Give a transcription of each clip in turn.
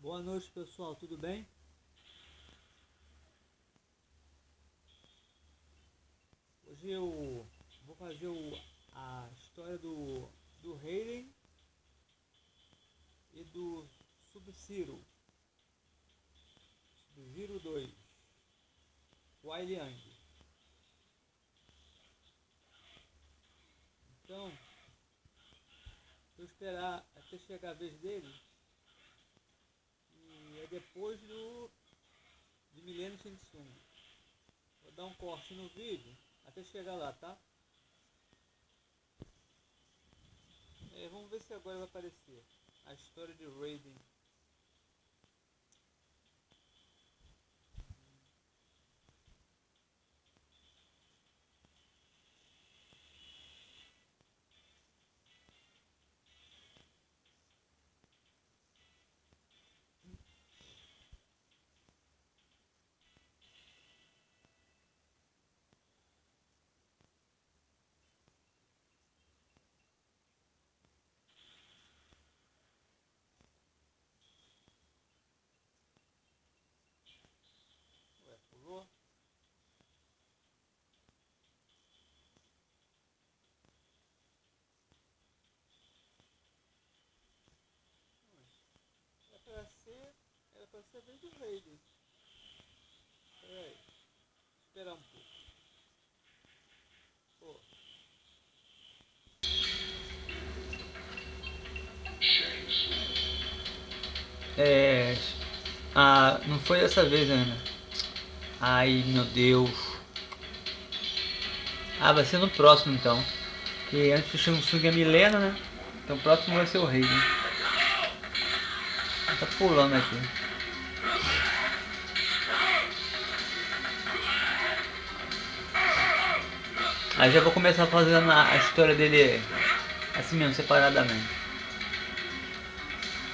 Boa noite, pessoal, tudo bem? Hoje eu vou fazer a história do Raiden e do Sub-Zero, Sub-Zero 2, Kuai Liang. Então, vou esperar até chegar a vez dele e é depois de Milênio Shinsung. Vou dar um corte no vídeo até chegar lá, tá? Vamos ver se agora vai aparecer a história de Raiden. Ué, pulou? Era pra ser a vez do Raiden. Pera aí, esperar um pouco. Pô. Não foi dessa vez ainda. Ai, meu Deus. Vai ser no próximo então. Que antes do Shang é Milena, né? Então o próximo vai ser o Raiden. Tá pulando aqui. Aí já vou começar fazendo a história dele assim mesmo, separadamente.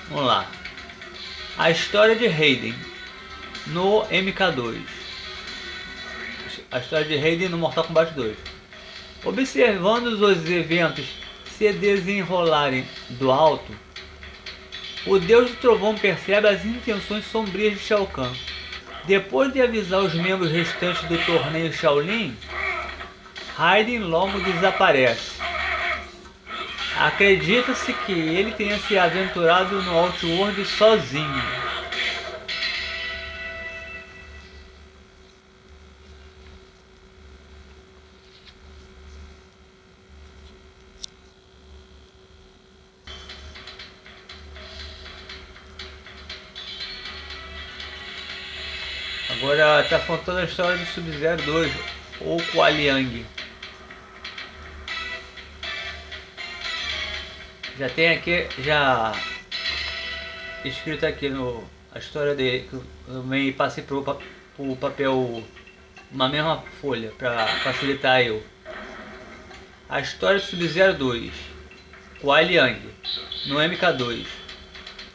Vamos lá. A história de Raiden no MK2. A história de Raiden no Mortal Kombat 2. Observando os eventos se desenrolarem do alto, o Deus do Trovão percebe as intenções sombrias de Shao Kahn. Depois de avisar os membros restantes do torneio Shaolin, Raiden logo desaparece. Acredita-se que ele tenha se aventurado no Outworld sozinho. Agora está faltando a história do Sub-Zero 2 ou Kuai Liang. Já tem aqui, já escrito aqui no a história dele, que eu também passei pro papel, uma mesma folha, para facilitar eu. A história do Sub-Zero 2, Kuai Liang, no MK2.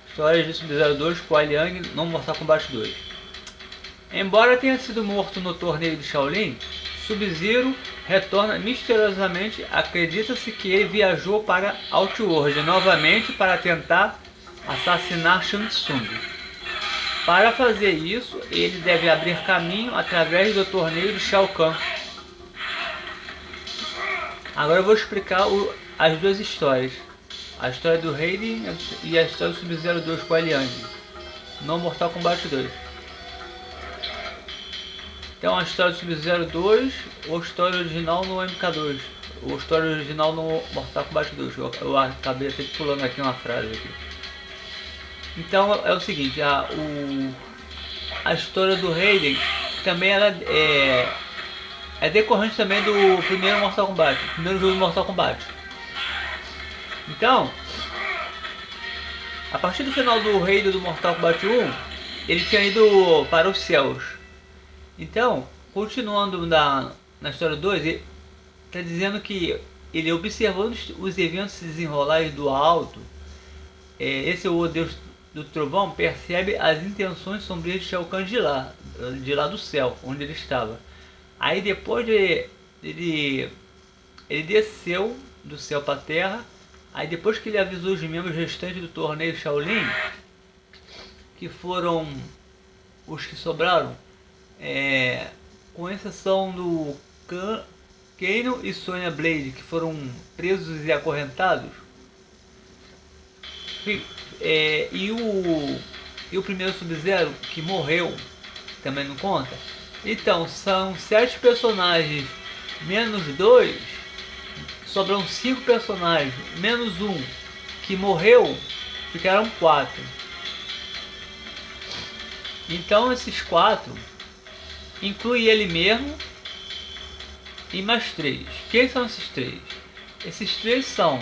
História de Sub-Zero 2, Kuai Liang, no Mortal Kombat 2. Embora tenha sido morto no torneio de Shaolin, Sub-Zero retorna misteriosamente. Acredita-se que ele viajou para Outworld novamente para tentar assassinar Shang Tsung. Para fazer isso, ele deve abrir caminho através do torneio de Shao Kahn. Agora eu vou explicar as duas histórias. A história do Raiden e a história do Sub-Zero 2 Kuai Liang no Mortal Kombat 2. Então a história do Sub-Zero 2 ou a história original no MK2. Ou a história original no Mortal Kombat 2. Eu acabei até pulando aqui uma frase aqui. Então é o seguinte, a história do Raiden também ela é decorrente também do primeiro Mortal Kombat, primeiro jogo do Mortal Kombat. Então, a partir do final do Raiden do Mortal Kombat 1, ele tinha ido para os céus. Então, continuando na história 2, ele está dizendo que ele observando os eventos se desenrolarem do alto, esse é o Deus do Trovão percebe as intenções sombrias de Shao Kahn de lá do céu, onde ele estava. Aí depois ele desceu do céu para a terra. Aí depois que ele avisou os membros restantes do torneio Shaolin, que foram os que sobraram, com exceção do Kano e Sonya Blade, que foram presos e acorrentados, e o primeiro Sub-Zero, que morreu, também não conta. Então, são 7 personagens menos 2, sobram 5 personagens, menos 1 que morreu, ficaram 4. Então esses 4 inclui ele mesmo e mais 3. Quem são esses 3? Esses 3 são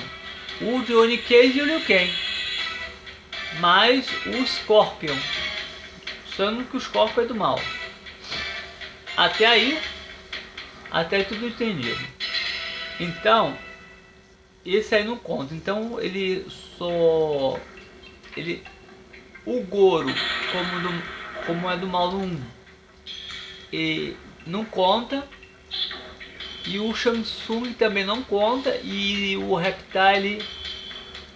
o Johnny Cage e o Liu Kang, mais o Scorpion, sendo que o Scorpion é do mal. Até aí tudo entendido. Então esse aí não conta. Então o Goro, como é do mal no 1, e não conta, e o Shang Tsung também não conta, e o Reptile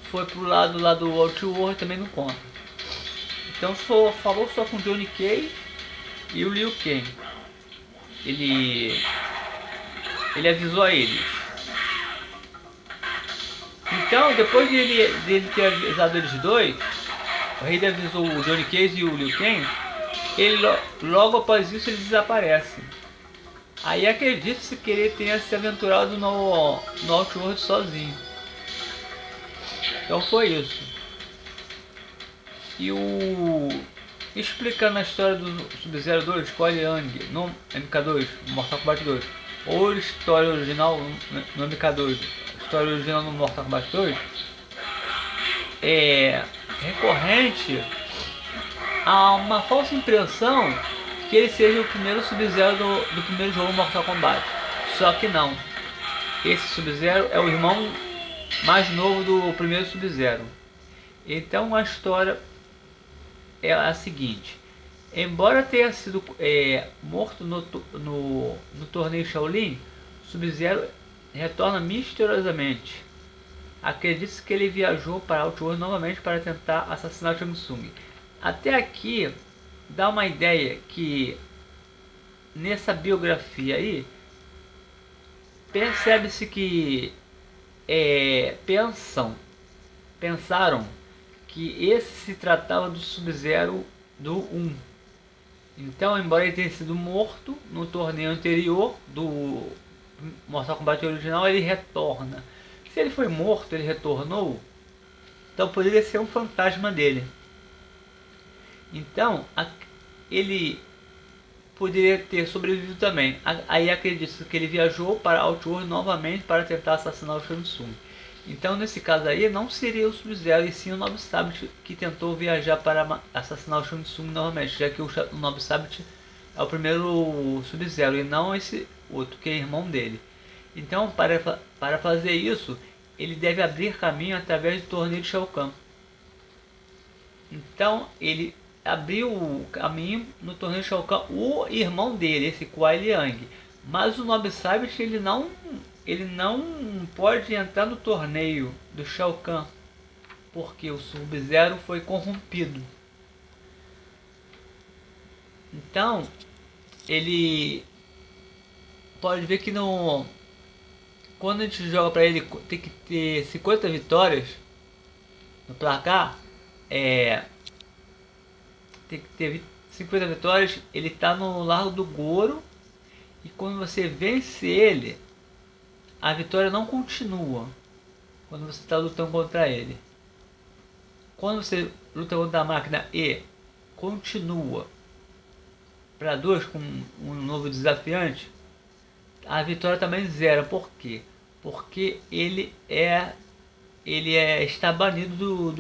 foi pro lado lá do Outworld, também não conta. Então falou só com o Johnny Cage e o Liu Kang. Ele avisou a eles. Então, depois dele ter avisado eles dois, o rei avisou o Johnny Cage e o Liu Kang, logo após isso eles desaparecem. Aí acredita-se que ele tenha se aventurado no Outworld sozinho. Então foi isso. E explicando a história do Sub-Zero 2, Cole Young no MK2, no Mortal Kombat 2, ou a história original no MK2, a história original no Mortal Kombat 2, é recorrente a uma falsa impressão que ele seja o primeiro Sub-Zero do primeiro jogo Mortal Kombat. Só que não. Esse Sub-Zero é o irmão mais novo do primeiro Sub-Zero. Então a história é a seguinte: embora tenha sido morto no torneio Shaolin, Sub-Zero retorna misteriosamente. Acredita-se que ele viajou para Outworld novamente para tentar assassinar o Shang Tsung. Até aqui dá uma ideia que nessa biografia aí percebe-se que pensaram que esse se tratava do Sub-Zero do 1. Então, embora ele tenha sido morto no torneio anterior do Mortal Kombat original, ele retorna. Se ele foi morto, ele retornou, então poderia ser um fantasma dele. Então, ele poderia ter sobrevivido também. Aí acredita que ele viajou para Outworld novamente para tentar assassinar o Shang Tsung. Então, nesse caso aí, não seria o Sub-Zero e sim o Nob Sabbat que tentou viajar para assassinar o Shang Tsung novamente, já que o Nob Sabbat é o primeiro Sub-Zero e não esse outro, que é irmão dele. Então, para fazer isso, ele deve abrir caminho através do torneio de Shao Kahn. Então, ele abriu o caminho no torneio de Shao Kahn, o irmão dele, esse Kuai Liang. Mas o Nob Sabbat, ele não pode entrar no torneio do Shao Kahn, porque o Sub-Zero foi corrompido. Então, ele pode ver que quando a gente joga para ele, tem que ter 50 vitórias no placar. Tem que ter 50 vitórias. Ele está no Largo do Goro, e quando você vence ele, a vitória não continua quando você está lutando contra ele. Quando você luta contra a máquina e continua para 2 com um novo desafiante, a vitória também zera. Por quê? Porque ele está banido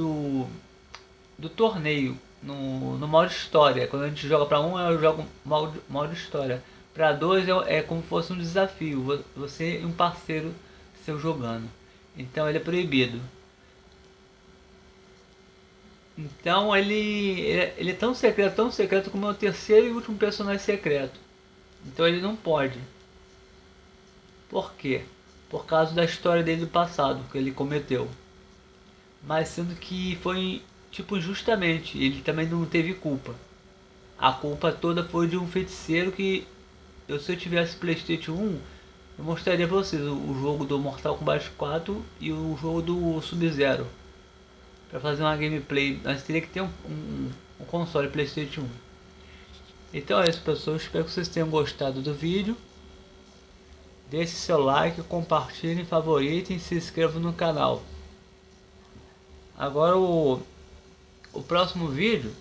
do torneio no modo história. Quando a gente joga para 1, eu jogo modo história. Para 2 é como se fosse um desafio, você e um parceiro seu jogando. Então ele é proibido. Então ele é tão secreto como é o terceiro e último personagem secreto. Então ele não pode. Por quê? Por causa da história dele do passado, que ele cometeu. Mas sendo que foi tipo, injustamente. Ele também não teve culpa. A culpa toda foi de um feiticeiro que, se eu tivesse PlayStation 1, eu mostraria pra vocês o jogo do Mortal Kombat 4 e o jogo do Sub-Zero. Pra fazer uma gameplay, nós teria que ter um console PlayStation 1. Então é isso, pessoal. Espero que vocês tenham gostado do vídeo. Deixe seu like, compartilhem, favoritem e se inscrevam no canal. Agora o próximo vídeo.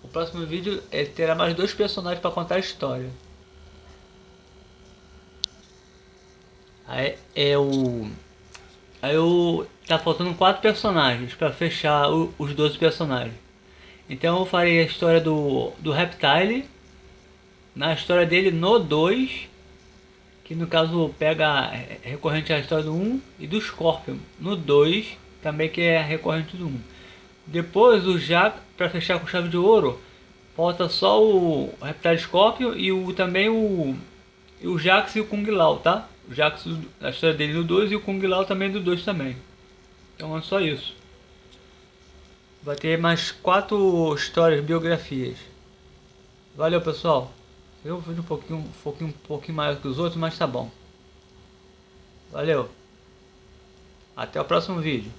O próximo vídeo terá mais 2 personagens para contar a história. Tá faltando 4 personagens para fechar os 12 personagens. Então eu farei a história do Reptile. Na história dele no 2, que no caso pega recorrente à história do 1, e do Scorpion no 2, também que é recorrente do 1. Depois o Jack, para fechar com chave de ouro, falta só o Reptile Scorpion e também o Jax e o Kung Lao, tá? O Jax, a história dele no 2 e o Kung Lao também do 2 também. Então é só isso. Vai ter mais 4 histórias, biografias. Valeu, pessoal. Eu vi um pouquinho maior que os outros, mas tá bom. Valeu. Até o próximo vídeo.